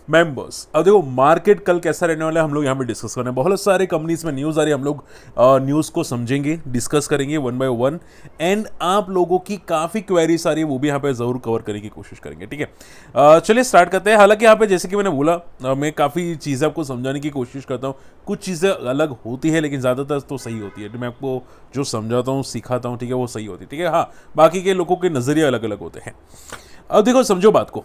Members, अब देखो market कल कैसा रहने वाला है हम लोग यहाँ पे डिस्कस करने, बहुत सारे कंपनीज में न्यूज़ आ रही है, हम लोग न्यूज़ को समझेंगे, डिस्कस करेंगे वन बाय वन, एंड आप लोगों की काफ़ी क्वेरीज आ रही है वो भी यहाँ पे ज़रूर कवर करने की कोशिश करेंगे, ठीक है। चलिए स्टार्ट करते हैं। हालांकि यहाँ पे जैसे कि मैंने बोला मैं काफ़ी चीज़ें आपको समझाने की कोशिश करता हूँ, कुछ चीज़ें अलग होती है लेकिन ज़्यादातर तो सही होती है, तो मैं आपको जो समझाता हूँ सिखाता हूँ, ठीक है, वो सही होती है, ठीक है। हाँ, बाकी के लोगों के नज़रिए अलग अलग होते हैं। अब देखो समझो बात को,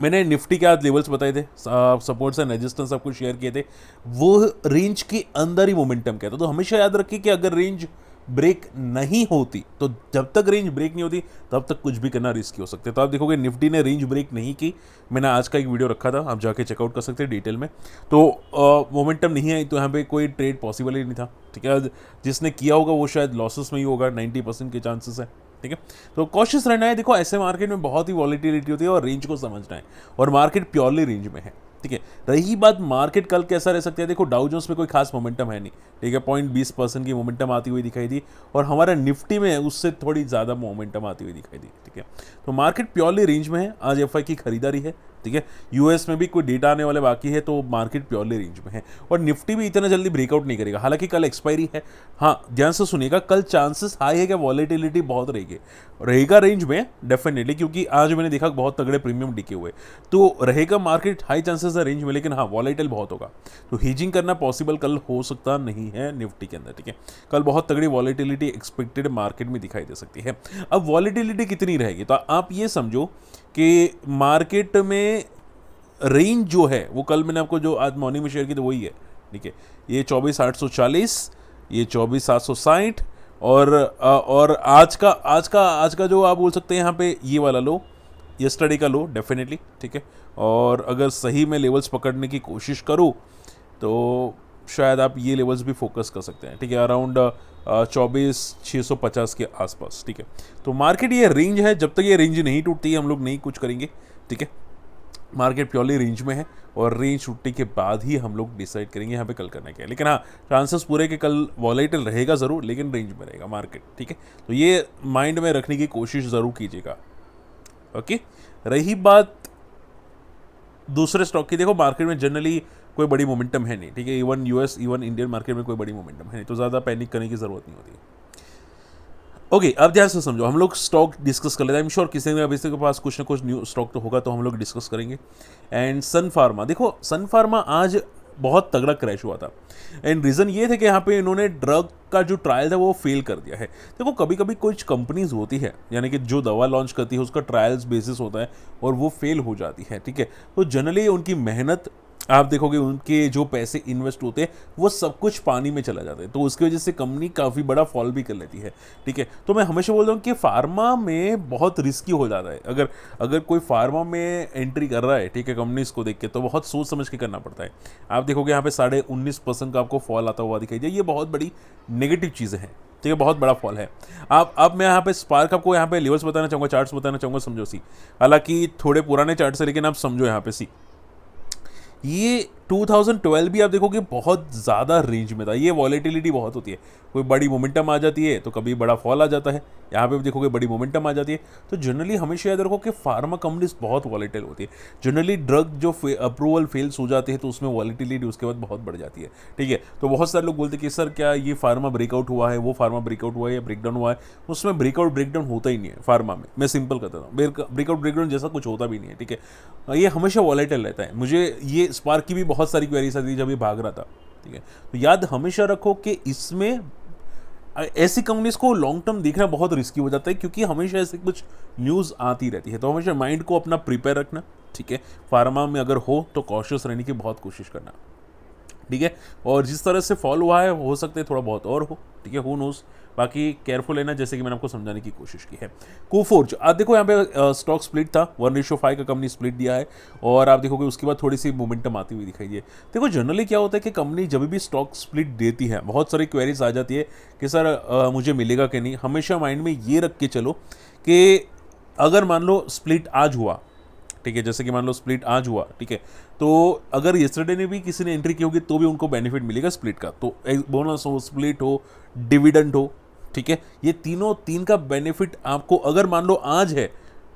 मैंने निफ्टी के आज लेवल्स बताए थे, सपोर्ट्स एंड रेजिस्टेंस आपको शेयर किए थे, वो रेंज के अंदर ही मोमेंटम क्या था। तो हमेशा याद रखिए कि अगर रेंज ब्रेक नहीं होती, तो जब तक रेंज ब्रेक नहीं होती तब तक कुछ भी करना रिस्की हो सकते हैं। तो आप देखोगे निफ्टी ने रेंज ब्रेक नहीं की, मैंने आज का एक वीडियो रखा था, आप जाके चेकआउट कर सकते हैं डिटेल में। तो मोमेंटम नहीं आई तो यहाँ पे कोई ट्रेड पॉसिबल ही नहीं था, ठीक है। जिसने किया होगा वो शायद लॉसेस में ही होगा, 90% के चांसेस है, ठीक है। तो कॉशियस रहना है। देखो ऐसे मार्केट में बहुत ही वॉलीटिलिटी होती है और रेंज को समझना है, और मार्केट प्योरली रेंज में है, ठीक है। रही बात मार्केट कल कैसा रह सकता है, देखो डाउ जोन्स में कोई खास मोमेंटम है नहीं, ठीक है, 0.20% की मोमेंटम आती हुई दिखाई दी, और हमारा निफ्टी में उससे थोड़ी ज़्यादा मोमेंटम आती हुई दिखाई दी, ठीक है। तो मार्केट प्योरली रेंज में है, आज एफआई की खरीदारी है, ठीक है। यूएस में भी कोई डेटा आने वाले बाकी है, तो मार्केट प्योरली रेंज में है, और निफ्टी भी इतना जल्दी ब्रेकआउट नहीं करेगा, हालांकि कल एक्सपायरी है। हाँ ध्यान से सुनिएगा, कल चांसेस हाई है कि वॉलेटिलिटी बहुत रहेगा रेंज में डेफिनेटली, क्योंकि आज मैंने देखा बहुत तगड़े प्रीमियम टिके हुए, तो रहेगा मार्केट हाई चांसेस है रेंज में, लेकिन हाँ वॉलेटाइल बहुत होगा, तो हेजिंग करना पॉसिबल कल हो सकता नहीं है निफ्टी के अंदर, ठीक है। कल बहुत तगड़ी वॉलेटिलिटी एक्सपेक्टेड मार्केट में दिखाई दे सकती है। अब वॉलेटिलिटी कितनी रहेगी, तो आप ये समझो कि मार्केट में रेंज जो है वो कल मैंने आपको जो आज मॉर्निंग में शेयर की तो वही है, ठीक है। ये 24,840, ये 24,760, और आज का जो आप बोल सकते हैं यहाँ पे ये वाला लो, यस्टरडे का लो डेफिनेटली, ठीक है। और अगर सही में लेवल्स पकड़ने की कोशिश करूँ तो शायद आप ये लेवल्स भी फोकस कर सकते हैं, ठीक है, अराउंड 24,650 के आसपास, ठीक है। तो मार्केट ये रेंज है, जब तक ये रेंज नहीं टूटती हम लोग नहीं कुछ करेंगे, ठीक है। मार्केट प्योरली रेंज में है, और रेंज टूटने के बाद ही हम लोग डिसाइड करेंगे यहाँ पे कल करना क्या है, लेकिन हाँ चांसेस पूरे के कल वॉलेटिल रहेगा ज़रूर, लेकिन रेंज में रहेगा मार्केट, ठीक है। तो ये माइंड में रखने की कोशिश ज़रूर कीजिएगा, ओके। रही बात दूसरे स्टॉक की, देखो मार्केट में जनरली कोई बड़ी मोमेंटम है नहीं, ठीक है, even US even Indian market में कोई बड़ी मोमेंटम है नहीं, तो ज़्यादा पैनिक करने की ज़रूरत नहीं होती। ओके अब ध्यान से समझो, हम लोग स्टॉक डिस्कस कर लेते हैं। आई एम श्योर किसी ने अभी के पास कुछ ना कुछ न्यू स्टॉक तो होगा, तो हम लोग डिस्कस करेंगे। एंड सन फार्मा, देखो सन फार्मा आज बहुत तगड़ा क्रैश हुआ था, एंड रीज़न ये थे कि यहाँ पे इन्होंने ड्रग का जो ट्रायल था वो फेल कर दिया है। देखो कभी कभी कुछ कंपनीज होती है, यानी कि जो दवा लॉन्च करती है उसका ट्रायल्स बेसिस होता है और वो फेल हो जाती है, ठीक है। तो जनरली उनकी मेहनत, आप देखोगे उनके जो पैसे इन्वेस्ट होते हैं वो सब कुछ पानी में चला जाता है, तो उसकी वजह से कंपनी काफ़ी बड़ा फॉल भी कर लेती है, ठीक है। तो मैं हमेशा बोल रहा हूँ कि फार्मा में बहुत रिस्की हो जाता है, अगर अगर कोई फार्मा में एंट्री कर रहा है, ठीक है, कंपनीज को देख के, तो बहुत सोच समझ के करना पड़ता है। आप देखोगे यहाँ पे 19.5% का आपको फॉल आता हुआ दिखाई दे, ये बहुत बड़ी नेगेटिव चीज़ें हैं, ठीक है, बहुत बड़ा फॉल है। आप अब मैं यहाँ पे स्पार्क आपको यहाँ पे लेवल्स बताना चाहूँगा, चार्ट्स बताना चाहूँगा, समझो सी, हालांकि थोड़े पुराने चार्ट्स है लेकिन आप समझो यहाँ पे सी, ये 2012 भी आप देखोगे बहुत ज़्यादा रेंज में था, ये वॉलेटिलिटी बहुत होती है, कोई बड़ी मोमेंटम आ जाती है तो कभी बड़ा फॉल आ जाता है, यहाँ पे भी देखोगे बड़ी मोमेंटम आ जाती है। तो जनरली हमेशा याद रखो कि फार्मा कंपनीज बहुत वॉलेटिल होती है, जनरली ड्रग जो अप्रूवल फेल्स हो जाते हैं तो उसमें वॉलेटिलिटी उसके बाद बहुत बढ़ जाती है, ठीक है। तो बहुत सारे लोग बोलते हैं कि सर क्या ये फार्मा ब्रेकआउट हुआ है, वो फार्मा ब्रेकआउट हुआ है या ब्रेकडाउन हुआ है, उसमें ब्रेकडाउन होता ही नहीं है फार्मा में, मैं सिंपल कहता हूँ, ब्रेकडाउन जैसा कुछ होता भी नहीं है, ठीक है। ये हमेशा वॉलेटिल रहता है। मुझे ये स्पार्क की भी बहुत सारी क्वेरीज आती थी जब ये भाग रहा था, ठीक है। तो याद हमेशा रखो कि इसमें ऐसी कंपनीज को लॉन्ग टर्म देखना बहुत रिस्की हो जाता है, क्योंकि हमेशा ऐसे कुछ न्यूज़ आती रहती है, तो हमेशा माइंड को अपना प्रिपेयर रखना, ठीक है। फार्मा में अगर हो तो कॉशियस रहने की बहुत कोशिश करना, ठीक है। और जिस तरह से फॉल हुआ है हो सकता है थोड़ा बहुत और हो, ठीक है, हु नोस, बाकी केयरफुल लेना, जैसे कि मैंने आपको समझाने की कोशिश की है। कोफोर्ज, आप देखो यहाँ पे स्टॉक स्प्लिट था, 1:5 का कंपनी स्प्लिट दिया है, और आप देखोगे उसके बाद थोड़ी सी मोमेंटम आती हुई दिखाई दी है। देखो जनरली क्या होता है कि कंपनी जब भी स्टॉक स्प्लिट देती है, बहुत सारी क्वेरीज आ जाती है कि सर मुझे मिलेगा कि नहीं। हमेशा माइंड में ये रख के चलो कि अगर मान लो स्प्लिट आज हुआ, ठीक है, जैसे कि मान लो स्प्लिट आज हुआ, ठीक है, तो अगर येस्टरडे ने भी किसी ने एंट्री की होगी तो भी उनको बेनिफिट मिलेगा स्प्लिट का, तो बोनस हो, स्प्लिट हो, डिविडेंड हो, ठीक है, ये तीन का बेनिफिट आपको अगर मान लो आज है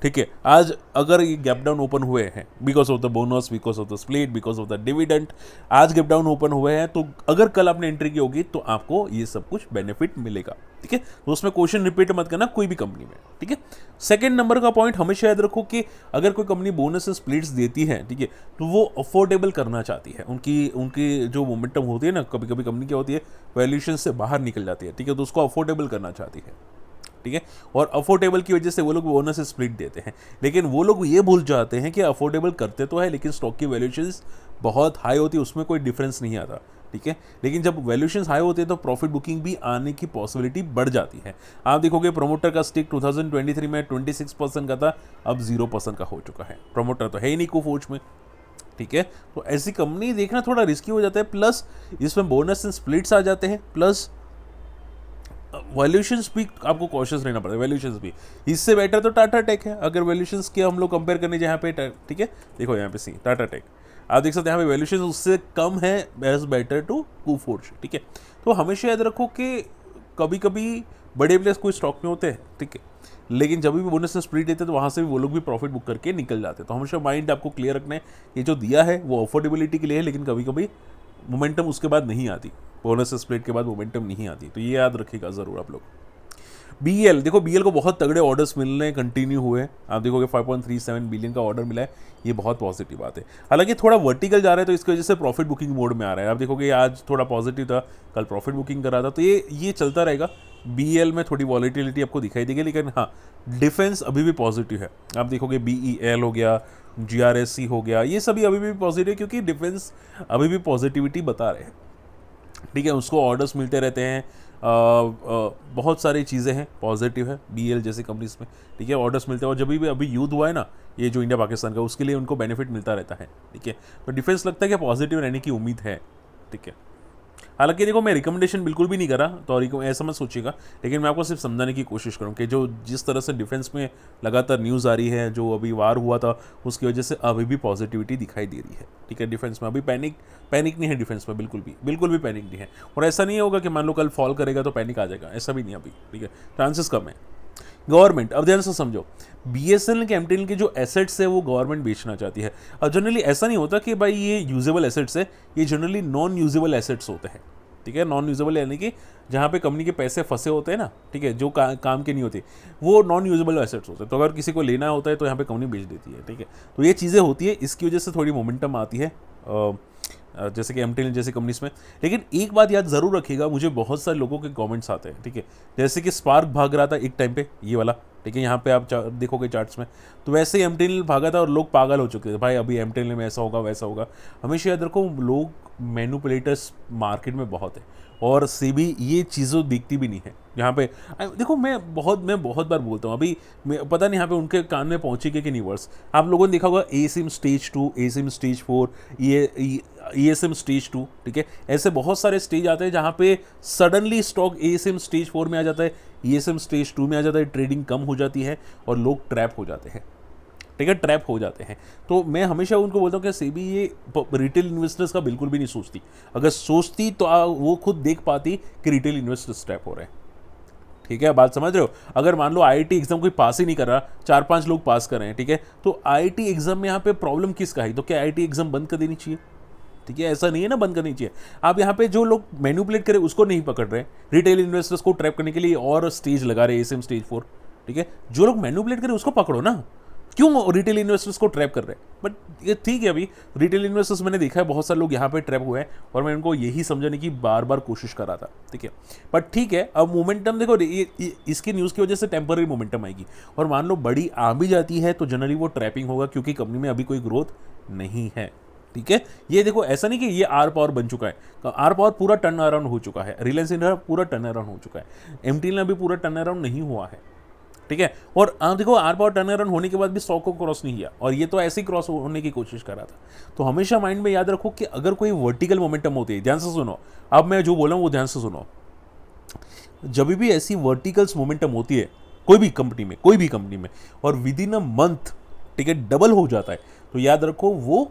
ठीक है, आज अगर ये गैप डाउन ओपन हुए हैं because of the bonus, because of the split, because of the dividend, आज गैप डाउन ओपन हुए हैं, तो अगर कल आपने एंट्री की होगी तो आपको ये सब कुछ बेनिफिट मिलेगा। ठीक है, तो उसमें क्वेश्चन रिपीट मत करना कोई भी कंपनी में। ठीक है, सेकंड नंबर का पॉइंट हमेशा याद रखो कि अगर कोई कंपनी बोनस स्प्लिट्स देती है, ठीक है, तो वो अफोर्डेबल करना चाहती है। उनकी उनकी जो मोमेंटम होती है ना, कभी कभी कंपनी क्या होती है, वैल्यूएशन से बाहर निकल जाती है। ठीक है, तो उसको अफोर्डेबल करना चाहती है। ठीक है, और अफोर्डेबल की वजह से वो लोग बोनस स्प्लिट देते हैं, लेकिन वो लोग ये भूल जाते हैं कि अफोर्डेबल करते तो है लेकिन स्टॉक की वैल्यूएशन बहुत हाई होती है, उसमें कोई डिफरेंस नहीं आता। ठीक है, लेकिन जब वैल्यूएशन हाई होते हैं तो प्रॉफिट बुकिंग भी आने की पॉसिबिलिटी बढ़ जाती है। आप देखोगे प्रमोटर का स्टेक 2023 में 26% का था, अब 0% का हो चुका है। प्रमोटर तो है ही नहीं कोफोर्ज में। ठीक है, तो ऐसी कंपनी देखना थोड़ा रिस्की हो जाता है, प्लस इसमें बोनस एंड स्प्लिट्स आ जाते हैं, प्लस वैल्यूएशंस भी आपको कॉशियस रहना पड़ता है। वैल्यूएशंस भी इससे बेटर तो टाटा टेक है, अगर वैल्यूएशंस के हम लोग कंपेयर करने जहाँ पे। ठीक है, देखो यहाँ पे सी टाटा टेक आप देख सकते हैं, यहाँ पे वैल्यूएशंस उससे कम है एज बेटर टू कोफोर्ज। ठीक है, तो हमेशा याद रखो कि कभी कभी बड़े प्लेयर्स कोई स्टॉक में होते हैं, ठीक है, लेकिन जब भी बोनस से स्प्लिट देते हैं तो वहाँ से भी वो लोग भी प्रॉफिट बुक करके निकल जाते हैं। तो हमेशा माइंड आपको क्लियर रखना है, ये जो दिया है वो अफोर्डेबिलिटी के लिए है, लेकिन कभी कभी मोमेंटम उसके बाद नहीं आती, बोनस स्प्लिट के बाद मोमेंटम नहीं आती, तो ये याद रखिएगा ज़रूर आप लोग। बीएल देखो, बीएल को बहुत तगड़े ऑर्डर्स मिलने कंटिन्यू हुए। आप देखोगे 5.37 बिलियन का ऑर्डर मिला है, ये बहुत पॉजिटिव बात है। हालांकि थोड़ा वर्टिकल जा रहा है तो इसकी वजह से प्रॉफिट बुकिंग मोड में आ रहा है। आप देखोगे आज थोड़ा पॉजिटिव था, कल प्रॉफिट बुकिंग कर रहा था, तो ये चलता रहेगा। बीएल में थोड़ी वॉलिटिलिटी आपको दिखाई देगी, लेकिन हाँ डिफेंस अभी भी पॉजिटिव है। आप देखोगे बीईएल हो गया, जीआरएससी हो गया, ये सभी अभी भी पॉजिटिव है क्योंकि डिफेंस अभी भी पॉजिटिविटी बता रहे हैं। ठीक है, उसको ऑर्डर्स मिलते रहते हैं, बहुत सारी चीज़ें हैं पॉजिटिव है बीएल जैसी कंपनीज में। ठीक है, ऑर्डर्स मिलते हैं, और जब भी अभी युद्ध हुआ है ना ये जो इंडिया पाकिस्तान का, उसके लिए उनको बेनिफिट मिलता रहता है। ठीक है, तो डिफेंस लगता है कि पॉजिटिव रहने की उम्मीद है। ठीक है, हालांकि देखो मैं रिकमेंडेशन बिल्कुल भी नहीं कर रहा, तो ऐसा मत सोचिएगा, लेकिन मैं आपको सिर्फ समझाने की कोशिश करूँ कि जो जिस तरह से डिफेंस में लगातार न्यूज़ आ रही है, जो अभी वार हुआ था उसकी वजह से अभी भी पॉजिटिविटी दिखाई दे रही है। ठीक है, डिफेंस में अभी पैनिक नहीं है, डिफेंस में बिल्कुल भी पैनिक नहीं है। और ऐसा नहीं होगा कि मान लो कल फॉल करेगा तो पैनिक आ जाएगा, ऐसा भी नहीं अभी। ठीक है, चांसेस कम है। गवर्नमेंट, अब ध्यान से समझो, बीएसएनएल के एमटीएनएल के जो एसेट्स है वो गवर्नमेंट बेचना चाहती है। और जनरली ऐसा नहीं होता कि भाई ये यूजेबल एसेट्स है, ये जनरली नॉन यूजेबल एसेट्स होते हैं। ठीक है, नॉन यूजेबल यानी कि जहाँ पे कंपनी के पैसे फंसे होते हैं ना, ठीक है, जो काम के नहीं होते, वो नॉन यूजेबल एसेट्स होते हैं। तो अगर किसी को लेना होता है तो यहाँ पे कंपनी बेच देती है। ठीक है, तो ये चीज़ें होती है, इसकी वजह से थोड़ी मोमेंटम आती है जैसे कि एमटीएनएल जैसी कंपनीज में। लेकिन एक बात याद ज़रूर रखिएगा, मुझे बहुत सारे लोगों के कमेंट्स आते हैं। ठीक है, जैसे कि स्पार्क भाग रहा था एक टाइम पे, ये वाला। ठीक है, यहाँ पे आप देखोगे चार्ट्स में, तो वैसे ही एमटीएनएल भागा था और लोग पागल हो चुके थे, भाई अभी एमटीएनएल में ऐसा होगा वैसा होगा। हमेशा याद रखो, लोग मैनिपुलेटर्स मार्केट में बहुत है, और सेबी ये चीज़ों दिखती भी नहीं है। यहाँ पे देखो, मैं बहुत बार बोलता हूँ, अभी मैं पता नहीं यहाँ पे उनके कान में पहुँचेगी कि नहीं वर्ड्स। आप लोगों ने देखा होगा एसिम स्टेज 2, एसिम स्टेज 4, ESM स्टेज 2। ठीक है, ऐसे बहुत सारे स्टेज आते हैं जहाँ पे सडनली स्टॉक एसिम स्टेज 4 में आ जाता है, ESM स्टेज 2 में आ जाता है, ट्रेडिंग कम हो जाती है और लोग ट्रैप हो जाते हैं। ठीक है, ट्रैप हो जाते हैं। तो मैं हमेशा उनको बोलता हूँ कि सेबी ये रिटेल इन्वेस्टर्स का बिल्कुल भी नहीं सोचती। अगर सोचती तो वो खुद देख पाती कि रिटेल इन्वेस्टर्स ट्रैप हो रहे हैं। ठीक है, बात समझ रहे हो। अगर मान लो आईआईटी एग्जाम कोई पास ही नहीं कर रहा, 4-5 लोग पास कर रहे हैं, ठीक है, तो आईआईटी एग्जाम में यहाँ पे प्रॉब्लम किसका है? तो क्या आईआईटी एग्जाम बंद कर देनी चाहिए? ठीक है, ऐसा नहीं है ना, बंद करनी चाहिए। आप यहाँ पे जो लोग मैनिपुलेट करें उसको नहीं पकड़ रहे, रिटेल इन्वेस्टर्स को ट्रैप करने के लिए और स्टेज लगा रहे, एसएम स्टेज 4। ठीक है, जो लोग मैनिपुलेट करें उसको पकड़ो ना, क्यों रिटेल इन्वेस्टर्स को ट्रैप कर रहे हैं? बट ये ठीक है, अभी रिटेल इन्वेस्टर्स मैंने देखा है बहुत सारे लोग यहाँ पे ट्रैप हुए हैं, और मैं उनको यही समझाने की बार बार कोशिश कर रहा था। ठीक है, बट ठीक है, अब मोमेंटम देखो, इसकी न्यूज़ की वजह से टेम्पररी मोमेंटम आएगी, और मान लो बड़ी आ भी जाती है तो जनरली वो ट्रैपिंग होगा, क्योंकि कंपनी में अभी कोई ग्रोथ नहीं है। ठीक है, ये देखो ऐसा नहीं कि ये आर पावर बन चुका है, आर पावर पूरा टर्न अराउंड हो चुका है, रिलायंस इंडिया पूरा टर्न अराउंड हो चुका है, एमटीएल अभी पूरा टर्न अराउंड नहीं हुआ है। ठीक है, और देखो आर पावर टर्न अराउंड होने के बाद भी स्टॉक को क्रॉस नहीं किया, और ये तो ऐसे ही क्रॉस होने की कोशिश कर रहा था। तो हमेशा माइंड में याद रखो कि अगर कोई वर्टिकल मोमेंटम होती है, ध्यान से सुनो, अब मैं जो बोला हूँ वो ध्यान से सुनो, जब भी ऐसी वर्टिकल्स मोमेंटम होती है कोई भी कंपनी में, और विद इन अ मंथ, ठीक है, डबल हो जाता है, तो याद रखो वो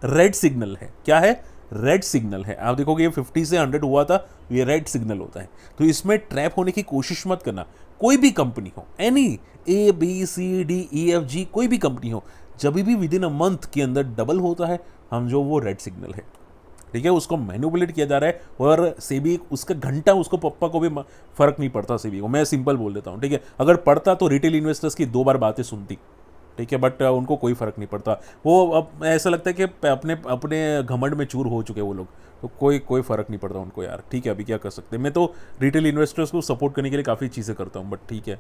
रेड सिग्नल है। क्या है? रेड सिग्नल है। आप देखोगे ये 50 से 100 हुआ था, ये रेड सिग्नल होता है। तो इसमें ट्रैप होने की कोशिश मत करना, कोई भी कंपनी हो, एनी ABCDEFG कोई भी कंपनी हो, जब भी विद इन अ मंथ के अंदर डबल होता है हम जो वो रेड सिग्नल है, ठीक है, उसको मैनिपुलेट किया जा रहा है। और सेबी उसका घंटा उसको पप्पा को भी फर्क नहीं पड़ता, सेबी को, मैं सिंपल बोल देता हूँ, ठीक है। अगर पड़ता तो रिटेल इन्वेस्टर्स की 2 बार बातें सुनती, ठीक है, बट उनको कोई फर्क नहीं पड़ता। वो अब ऐसा लगता है कि अपने अपने घमंड में चूर हो चुके वो लोग, तो कोई फर्क नहीं पड़ता उनको यार, ठीक है। अभी क्या कर सकते हैं, मैं तो रिटेल इन्वेस्टर्स को सपोर्ट करने के लिए काफ़ी चीज़ें करता हूँ, बट ठीक है।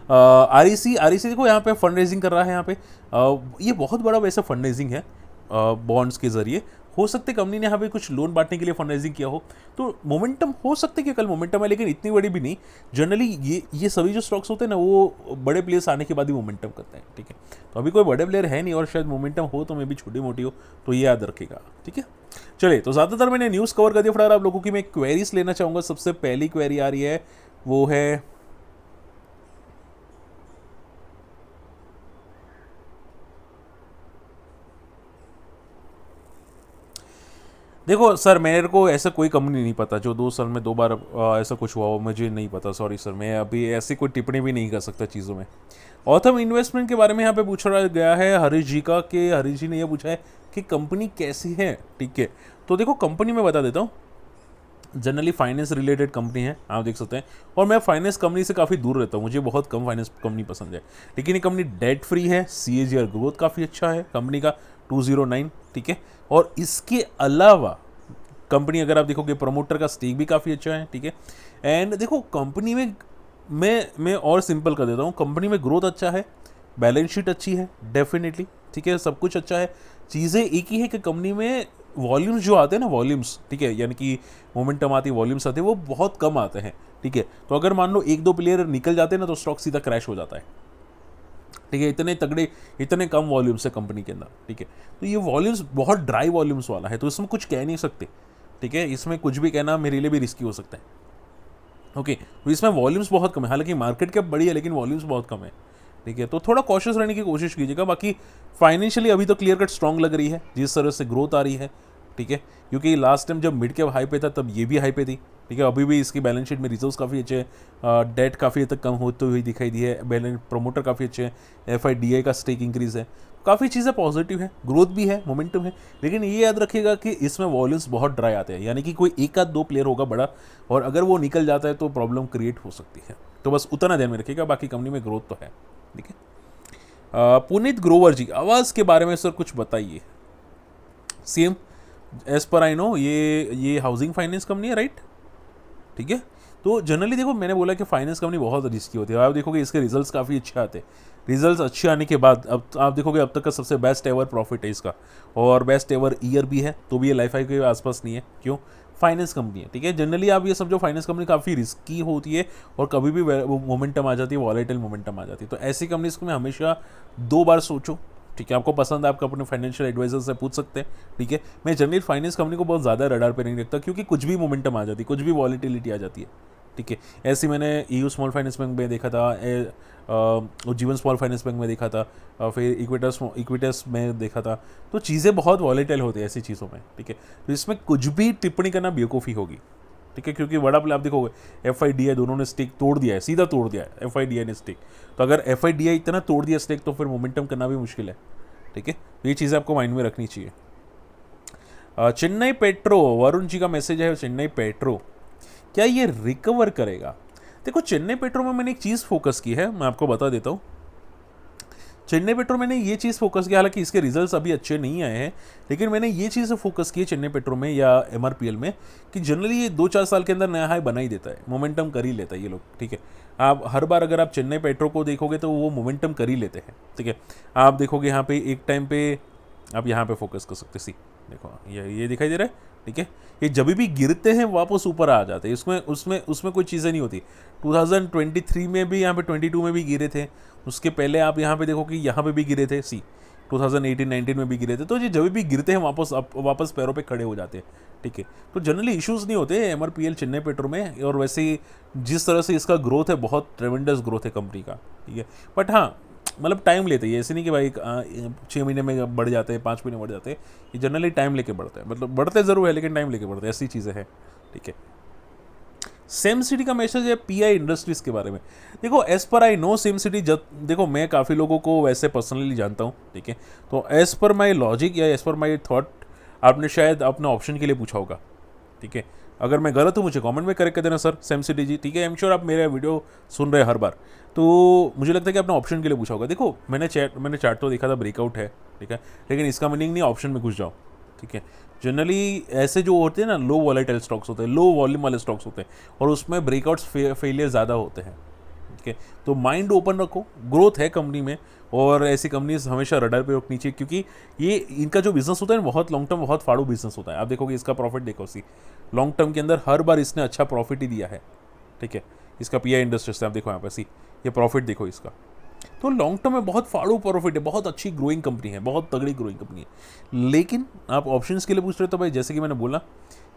आरईसी देखो यहाँ पे फंड रेजिंग कर रहा है यहाँ पे, ये बहुत बड़ा वैसा फंड रेजिंग है बॉन्ड्स के जरिए। हो सकते कंपनी ने यहाँ पे कुछ लोन बांटने के लिए फंड रेजिंग किया हो, तो मोमेंटम हो सकते कि कल मोमेंटम है, लेकिन इतनी बड़ी भी नहीं। जनरली ये सभी जो स्टॉक्स होते हैं ना, वो बड़े प्लेयर्स आने के बाद ही मोमेंटम करते हैं, ठीक है। तो अभी कोई बड़े प्लेयर है नहीं, और शायद मोमेंटम हो तो मे भी छोटी मोटी हो, तो ये याद रखेगा, ठीक है। चलिए, तो ज़्यादातर मैंने न्यूज़ कवर कर दिया। फिर आप लोगों की मैं क्वेरीज लेना चाहूँगा। सबसे पहली क्वेरी आ रही है, वो है देखो सर, मेरे को ऐसा कोई कंपनी नहीं पता जो 2 साल में 2 बार ऐसा कुछ हुआ हो, मुझे नहीं पता, सॉरी सर। मैं अभी ऐसी कोई टिप्पणी भी नहीं कर सकता चीज़ों में। ऑथम इन्वेस्टमेंट के बारे में यहाँ पे पूछा गया है हरीश जी का, कि हरीश जी ने यह पूछा है कि कंपनी कैसी है, ठीक है। तो देखो, कंपनी में बता देता हूँ, जनरली फाइनेंस रिलेटेड कंपनी है, आप देख सकते हैं। और मैं फाइनेंस कंपनी से काफ़ी दूर रहता हूँ, मुझे बहुत कम फाइनेंस कंपनी पसंद है, लेकिन ये कंपनी डेट फ्री है, CAGR ग्रोथ काफ़ी अच्छा है कंपनी का 209, ठीक है। और इसके अलावा कंपनी अगर आप देखोगे, प्रमोटर का स्टेक भी काफ़ी अच्छा है, ठीक है। एंड देखो, कंपनी में मैं और सिंपल कर देता हूँ, कंपनी में ग्रोथ अच्छा है, बैलेंस शीट अच्छी है डेफिनेटली, ठीक है, सब कुछ अच्छा है। चीज़ें एक ही है कि कंपनी में वॉल्यूम्स जो आते हैं ना, वॉल्यूम्स, ठीक है, यानी कि मोमेंटम आती है, वॉल्यूम्स आते हैं, वो बहुत कम आते हैं, ठीक है। तो अगर मान लो 1-2 प्लेयर निकल जाते हैं ना, तो स्टॉक सीधा क्रैश हो जाता है, ठीक है। इतने तगड़े, इतने कम वॉल्यूम्स है कंपनी के अंदर, ठीक है। तो ये वॉल्यूम्स बहुत ड्राई वॉल्यूम्स वाला है, तो इसमें कुछ कह नहीं सकते, ठीक है। इसमें कुछ भी कहना मेरे लिए भी रिस्की हो सकता है, ओके। तो इसमें वॉल्यूम्स बहुत कम है, हालांकि मार्केट कैप बड़ी है, लेकिन वॉल्यूम्स बहुत कम है, ठीक है। तो थोड़ा कॉशियस रहने की कोशिश कीजिएगा। बाकी फाइनेंशियली अभी तो क्लियर कट स्ट्रॉन्ग लग रही है, जिस तरह से ग्रोथ आ रही है, ठीक है। क्योंकि लास्ट टाइम जब मिड कैप हाई पे था, तब ये भी हाई पे थी, ठीक है। अभी भी इसकी बैलेंस शीट में रिजर्व्स काफ़ी अच्छे हैं, डेट काफ़ी हद तक कम होती हुई दिखाई दी है, बैलेंस प्रमोटर काफ़ी अच्छे हैं, FIDI का स्टेक इंक्रीज है, काफ़ी चीज़ें पॉजिटिव है, ग्रोथ भी है, मोमेंटम है। लेकिन ये याद रखिएगा कि इसमें वॉल्यूम्स बहुत ड्राई आते हैं, यानी कि कोई 1-2 प्लेयर होगा बड़ा, और अगर वो निकल जाता है तो प्रॉब्लम क्रिएट हो सकती है। तो बस उतना ध्यान में रखिएगा, बाकी कंपनी में ग्रोथ तो है, ठीक है। पुनीत ग्रोवर जी, आवाज़ के बारे में सर कुछ बताइए। Same as per I know, ये हाउसिंग फाइनेंस कंपनी है, राइट, ठीक है। तो जनरली देखो, मैंने बोला कि फाइनेंस कंपनी बहुत रिस्की होती है। आप देखोगे इसके रिजल्ट्स काफ़ी अच्छे आते हैं, रिजल्ट्स अच्छे आने के बाद अब आप देखोगे अब तक का सबसे बेस्ट एवर प्रॉफिट है इसका, और बेस्ट एवर ईयर भी है, तो भी ये लाइफ हाई के आसपास नहीं है। क्यों? फाइनेंस कंपनी है, ठीक है। जनरली आप ये सब जो फाइनेंस कंपनी काफ़ी रिस्की होती है, और कभी भी मोमेंटम आ जाती है, वॉलेटाइल मोमेंटम आ जाती है, तो ऐसी कंपनीज को मैं हमेशा 2 बार सोचो, ठीक है। आपको पसंद है, आपको अपने फाइनेंशियल एडवाइजर से पूछ सकते हैं, ठीक है। मैं जनरली फाइनेंस कंपनी को बहुत ज़्यादा रडार पे नहीं रखता, क्योंकि कुछ भी मोमेंटम आ जाती है, कुछ भी वॉलेटिलिटी आ जाती है, ठीक है। ऐसे मैंने EU स्मॉल फाइनेंस बैंक में देखा था, जीवन स्मॉल फाइनेंस बैंक में देखा था, फिर इक्विटस में देखा था। तो चीज़ें बहुत वॉलेटाइल होती है ऐसी चीज़ों में, ठीक है। तो इसमें कुछ भी टिप्पणी करना बेवकूफ़ी होगी, ठीक है, क्योंकि बड़ा प्ले आप देखोगे FIDI दोनों ने स्टेक तोड़ दिया है, सीधा तोड़ दिया है FIDI ने स्टेक। तो अगर FIDI इतना तोड़ दिया स्टेक, तो फिर मोमेंटम करना भी मुश्किल है, ठीक है। तो ये चीज़ें आपको माइंड में रखनी चाहिए। चेन्नई पेट्रो, वरुण जी का मैसेज है, चेन्नई पेट्रो क्या ये रिकवर करेगा? देखो, चेन्नई पेट्रो में मैंने एक चीज़ फोकस की है, मैं आपको बता देता हूँ। चेन्नई पेट्रो मैंने ये चीज़ फोकस किया, हालांकि इसके रिजल्ट्स अभी अच्छे नहीं आए हैं, लेकिन मैंने ये चीज़ फोकस की है चेन्नई पेट्रो में या MRPL में, कि जनरली ये 2-4 साल के अंदर नया हाई बना ही देता है, मोमेंटम कर ही लेता है ये लोग, ठीक है। आप हर बार अगर आप चेन्नई पेट्रो को देखोगे तो वो मोमेंटम कर ही लेते हैं, ठीक है। आप देखोगे यहाँ पे एक टाइम पे, आप यहाँ पे फोकस कर सकते, सी देखो ये दिखाई दे रहा है, ठीक है। ये जब भी गिरते हैं वापस ऊपर आ जाते हैं, इसमें उसमें उसमें कोई चीज़ें नहीं होती। 2023 में भी, यहाँ पे 22 में भी गिरे थे, उसके पहले आप यहाँ पे देखो कि यहाँ पे भी गिरे थे, 2018-19 में भी गिरे थे। तो ये जब भी गिरते हैं वापस पैरों पे खड़े हो जाते हैं, ठीक है। तो जनरली इश्यूज़ नहीं होते MRPL चेन्नई पेट्रो में, और वैसे ही जिस तरह से इसका ग्रोथ है, बहुत ट्रेमेंडस ग्रोथ है कंपनी का, ठीक है। बट हाँ, मतलब टाइम लेते हैं, ऐसे नहीं कि भाई 6 महीने में बढ़ जाते हैं, 5 महीने बढ़ जाते हैं, ये जनरली टाइम लेके बढ़ते हैं, मतलब बढ़ते ज़रूर है लेकिन टाइम लेके बढ़ते हैं, ऐसी चीज़ें हैं, ठीक है। सेम सिटी का मैसेज है पीआई इंडस्ट्रीज के बारे में। देखो as per I no same city, जब देखो मैं काफ़ी लोगों को वैसे पर्सनली जानता हूँ, ठीक है, तो एज पर माई लॉजिक या एज पर माई थॉट आपने शायद अपने ऑप्शन के लिए पूछा होगा, ठीक है। अगर मैं गलत हूँ मुझे कमेंट में करेक्ट कर देना सर, सेम सिटी जी, ठीक है। आई एम श्योर आप मेरा वीडियो सुन रहे हैं हर बार, तो मुझे लगता है कि आपने ऑप्शन के लिए पूछा होगा। देखो मैंने चार्ट तो देखा था, ब्रेकआउट है, ठीक है, लेकिन इसका मीनिंग नहीं ऑप्शन में घुस जाओ, ठीक है। जनरली ऐसे जो होते हैं ना, लो वॉलेटाइल स्टॉक्स होते हैं, लो वॉल्यूम वाले स्टॉक्स होते हैं, और उसमें ब्रेकआउट्स फेलियर ज़्यादा होते हैं, ठीक है। तो माइंड ओपन रखो, ग्रोथ है कंपनी में, और ऐसी कंपनीज हमेशा रडार पे रखनी चाहिए, क्योंकि ये इनका जो बिजनेस होता है बहुत लॉन्ग टर्म, बहुत फाड़ू बिजनेस होता है। आप देखोगे इसका प्रॉफिट देखो, सी लॉन्ग टर्म के अंदर हर बार इसने अच्छा प्रॉफिट ही दिया है, ठीक है। इसका पीआई इंडस्ट्रीज से आप देखो यहाँ पर, सी ये प्रॉफिट देखो इसका, तो लॉन्ग टर्म में बहुत फाड़ू प्रॉफिट है, बहुत अच्छी ग्रोइंग कंपनी है, बहुत तगड़ी ग्रोइंग कंपनी है। लेकिन आप ऑप्शंस के लिए पूछ रहे हो तो भाई जैसे कि मैंने बोला,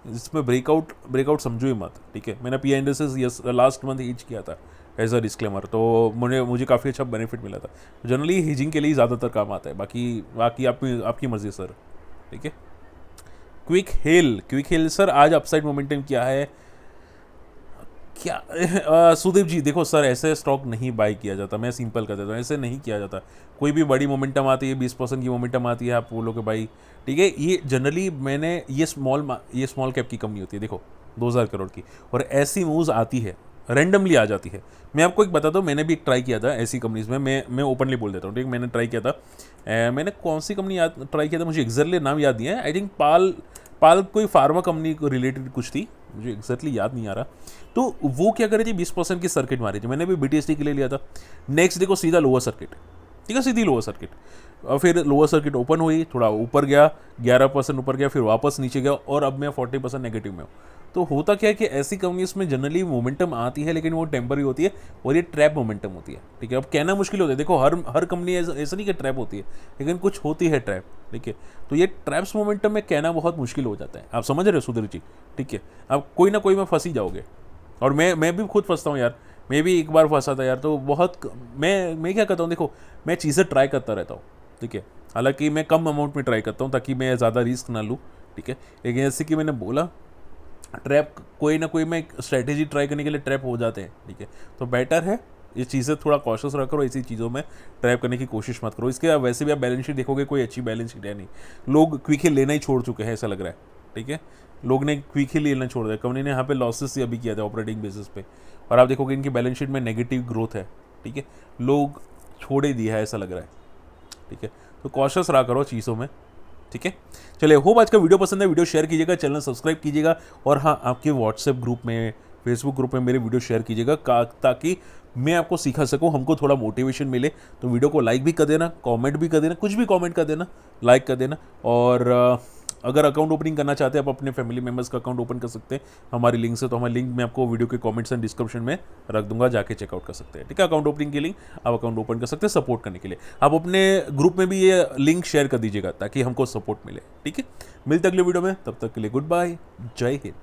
इसमें ब्रेकआउट समझो ही मत, ठीक है। मैंने PI industries last month hedge किया था एज अ डिस्क्लेमर, तो मुझे काफ़ी अच्छा बेनिफिट मिला था। जनरली हीजिंग के लिए ज़्यादातर काम आता है, बाकी आपकी मर्जी सर, ठीक है। क्विक हेल सर आज अपसाइड मोमेंटम क्या है क्या? सुदीप जी देखो सर, ऐसे स्टॉक नहीं बाय किया जाता, मैं सिंपल कर देता हूँ, ऐसे नहीं किया जाता। कोई भी बड़ी मोमेंटम आती है, 20% की मोमेंटम आती है, आप बोलोगे भाई ठीक है, ये जनरली ये स्मॉल कैप की कंपनी होती है, देखो 2000 करोड़ की, और ऐसी मूव्स आती है, रैंडमली आ जाती है। मैं आपको एक बताता हूँ, मैंने भी एक ट्राई किया था ऐसी कंपनीज में, मैं ओपनली बोल देता हूँ, ठीक है। मैंने ट्राई किया था, मैंने कौन सी कंपनी ट्राई किया था, मुझे एग्जैक्टली नाम याद नहीं है। आई थिंक पाल कोई फार्मा कंपनी को रिलेटेड कुछ थी, मुझे एग्जैक्टली याद नहीं आ रहा। तो वो क्या कर रही थी, 20% की सर्किट मारी थी, मैंने भी बीटीएसटी के लिए लिया था। नेक्स्ट डे को सीधा लोअर सर्किट, ठीक है, सीधी लोअर सर्किट, और फिर लोअर सर्किट ओपन हुई, थोड़ा ऊपर गया, 11% ऊपर गया, फिर वापस नीचे गया, और अब मैं 40% नेगेटिव में हूँ। तो होता क्या है कि ऐसी कंपनीज में जनरली मोमेंटम आती है, लेकिन वो टेम्पररी होती है, और ये ट्रैप मोमेंटम होती है, ठीक है। अब कहना मुश्किल होता है, देखो हर कंपनी ऐसा नहीं कि ट्रैप होती है, लेकिन कुछ होती है ट्रैप, ठीक है। तो ये ट्रैप्स मोमेंटम में कहना बहुत मुश्किल हो जाता है, आप समझ रहे हो सुधीर जी, ठीक है। अब कोई ना कोई में फंस ही जाओगे, और मैं भी खुद फंसता हूँ यार, मैं भी एक बार फंसा था यार। तो बहुत मैं क्या करता हूँ, देखो मैं चीज़ें ट्राई करता रहता हूँ, ठीक है। हालांकि मैं कम अमाउंट में ट्राई करता हूँ ताकि मैं ज़्यादा रिस्क ना लूँ, ठीक है। लेकिन जैसे कि मैंने बोला, ट्रैप कोई ना कोई में स्ट्रैटेजी ट्राई करने के लिए ट्रैप हो जाते हैं, ठीक है। तो बेटर है ये चीज़ें थोड़ा कॉशियस रखो, और ऐसी चीज़ों में ट्रैप करने की कोशिश मत करो। इसके वैसे भी आप बैलेंस शीट देखोगे, कोई अच्छी बैलेंस शीट है नहीं, लोग क्विक हिल लेना ही छोड़ चुके हैं, ऐसा लग रहा है, ठीक है। लोग ने क्विक हिल लेना छोड़ दिया, कंपनी ने यहाँ पे लॉसेस ही अभी किया था ऑपरेटिंग बेसिस पे, और आप देखोगे इनकी बैलेंस शीट में नेगेटिव ग्रोथ है, ठीक है। लोग छोड़ ही दिया है ऐसा लग रहा है, ठीक है। तो कॉशियस रहा करो चीज़ों में, ठीक है। चलिए, होप आज का वीडियो पसंद है, वीडियो शेयर कीजिएगा, चैनल सब्सक्राइब कीजिएगा, और हाँ आपके व्हाट्सएप ग्रुप में, फेसबुक ग्रुप में मेरे वीडियो शेयर कीजिएगा, ताकि मैं आपको सिखा सकूं, हमको थोड़ा मोटिवेशन मिले। तो वीडियो को लाइक भी कर देना, कमेंट भी कर देना, कुछ भी कमेंट कर देना, लाइक कर देना। और अगर अकाउंट ओपनिंग करना चाहते हैं, आप अपने फैमिली मेम्बर्स का अकाउंट ओपन कर सकते हैं हमारी लिंक से, तो हमारी लिंक मैं आपको वीडियो के कमेंट्स एंड डिस्क्रिप्शन में रख दूंगा, जाके चेकआउट कर सकते हैं, ठीक है। अकाउंट ओपनिंग की लिंक आप अकाउंट ओपन कर सकते हैं सपोर्ट करने के लिए। आप अपने ग्रुप में भी ये लिंक शेयर कर दीजिएगा ताकि हमको सपोर्ट मिले, ठीक है। मिलते अगले वीडियो में, तब तक के लिए गुड बाय, जय हिंद।